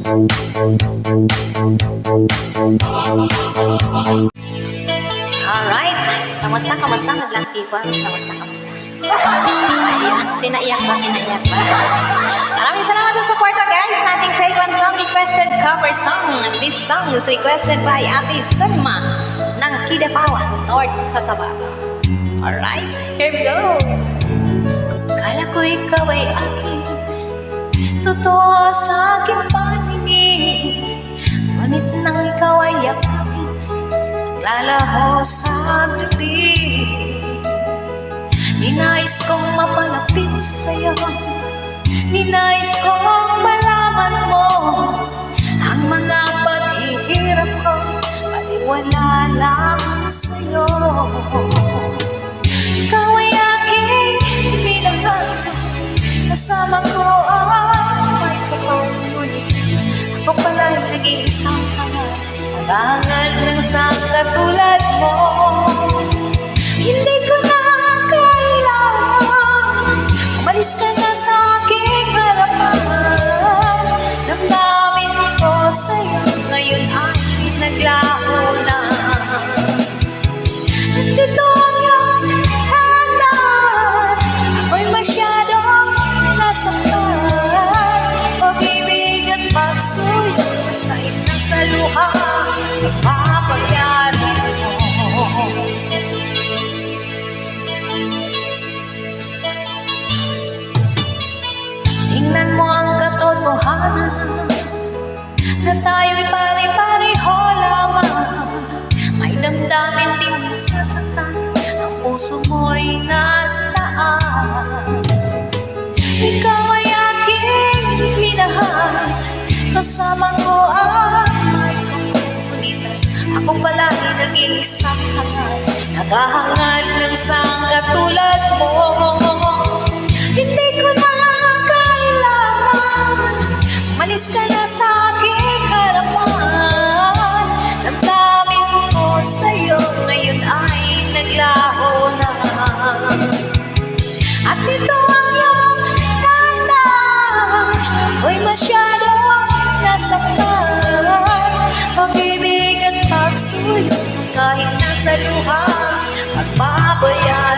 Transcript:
Alright, kamusta madlang people? Kamusta? Ayan, pinaiyak ba? Maraming salamat sa support guys sa ating Take One Song requested cover song. This song is requested by Ate Thelma ng Kidapawan, North Cotabato. Alright, here we go. Kala ko ikaw ay akin, totoo sa aking paningin, ngunit nang ikaw ay yakapin, naglalaho sa dibdib. Ninais kong mapalapit sa'yo, ninais kong malaman mo ang mga paghihirap ko, pati wala lang sa'yo. Ikaw ay aking pinahal, kasama ko ang may kapal, ngunit ako pala nag-iisang harangan ng isang katulad mo. Hindi ko na kailangan umalis ka na sa aking harapan. Damdamin ko sa'yo ngayon ay naglaho na. Nandito ang iyong tandaan, ako'y masyadong nasaktan. Pag-ibig at pagsuyo, mas kahit nasa luha, nagpapayaran mo. Tingnan mo ang katotohanan na tayo'y pare-pareho lamang. May damdamin din nasasaktan, ang puso mo'y nasaan. Ikaw ay aking minahal, kasama ko ang may kakulitan. Ako pala'y naging isang hangad, naghahangad ng isang katulad mo. Hindi ko na kailangan umalis ka na sa aking harapan. Damdamin ko sa'yo ngayon ay naglaho na. At ito ang iyong tandaan, ako'y masyadong nasaktan. Pag-ibig at pagsuyo, kahit nasa luha, magbabayad